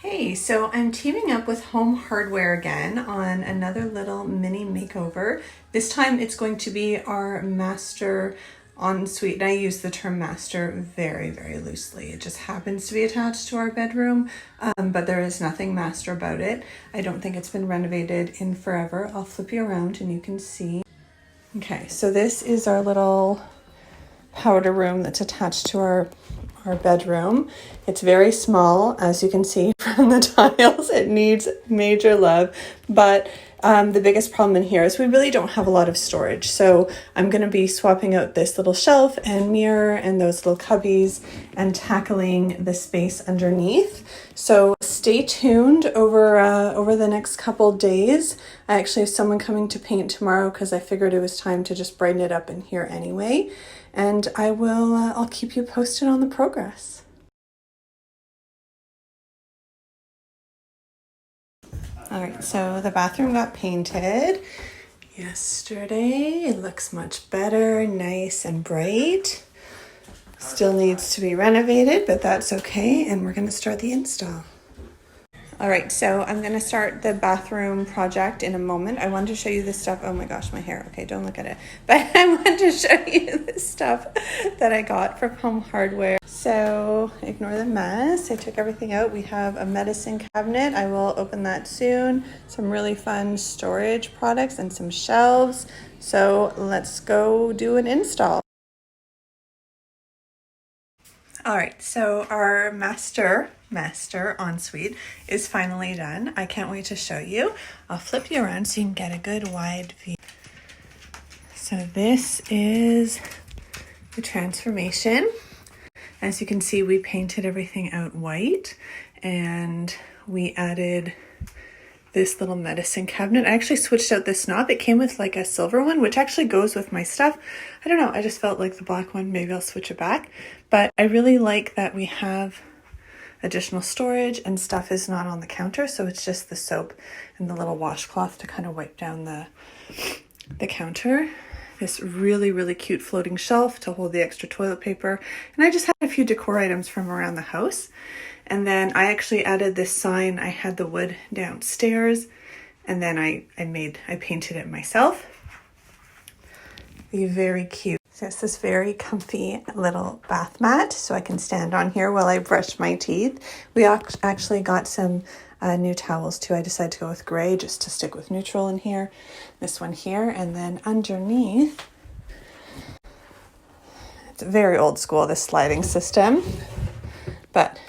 Hey, so I'm teaming up with Home Hardware again on another little mini makeover. This time it's going to be our master ensuite. And I use the term master very, very loosely. It just happens to be attached to our bedroom, but there is nothing master about it. I don't think it's been renovated in forever. I'll flip you around and you can see. Okay, so this is our little powder room that's attached to our bedroom. It's very small, as you can see from the tiles. It needs major love, but the biggest problem in here is we really don't have a lot of storage. So I'm going to be swapping out this little shelf and mirror and those little cubbies and tackling the space underneath. So stay tuned over the next couple days. I actually have someone coming to paint tomorrow because I figured it was time to just brighten it up in here anyway. And I'll keep you posted on the progress. All right, so the bathroom got painted yesterday. It looks much better, nice and bright. Still needs to be renovated, but that's okay. And we're gonna start the install. All right, so I'm gonna start the bathroom project in a moment. I wanted to show you this stuff. Oh my gosh, my hair. Okay, don't look at it. But I wanted to show you this stuff that I got from Home Hardware. So ignore the mess. I took everything out. We have a medicine cabinet. I will open that soon. Some really fun storage products and some shelves. So let's go do an install. All right, so our master ensuite is finally done. I can't wait to show you. I'll flip you around so you can get a good wide view. So this is the transformation. As you can see, we painted everything out white and we added this little medicine cabinet. I actually switched out this knob. It came with like a silver one, which actually goes with my stuff. I don't know, I just felt like the black one, maybe I'll switch it back. But I really like that we have additional storage and stuff is not on the counter. So it's just the soap and the little washcloth to kind of wipe down the counter. This really, really cute floating shelf to hold the extra toilet paper. And I just had a few decor items from around the house. And then I actually added this sign. I had the wood downstairs and then I painted it myself. Very cute. So it's this very comfy little bath mat so I can stand on here while I brush my teeth. We actually got some new towels too. I decided to go with gray just to stick with neutral in here. This one here, and then underneath, it's very old school, this sliding system, but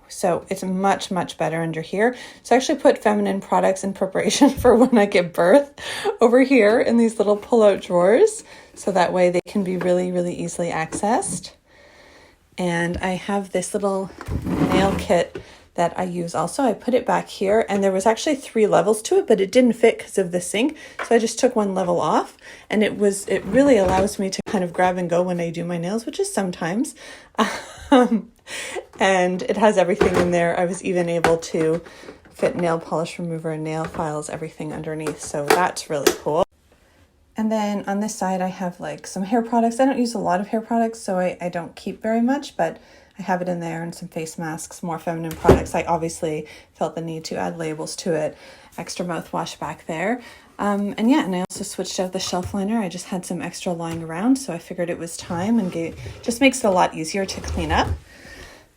so it's much, much better under here. So I actually put feminine products in preparation for when I give birth over here in these little pull-out drawers. So that way they can be really, really easily accessed. And I have this little nail kit that I use also. I put it back here and there was actually 3 levels to it, but it didn't fit because of the sink. So I just took one level off and it really allows me to kind of grab and go when I do my nails, which is sometimes. And it has everything in there. I was even able to fit nail polish remover and nail files, everything underneath. So that's really cool. And then on this side, I have like some hair products. I don't use a lot of hair products, so I don't keep very much, but I have it in there and some face masks, more feminine products. I obviously felt the need to add labels to it. Extra mouthwash back there. And I also switched out the shelf liner. I just had some extra lying around, so I figured it was time and just makes it a lot easier to clean up.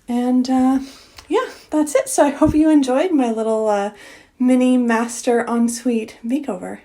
And yeah, that's it. So I hope you enjoyed my little mini master ensuite makeover.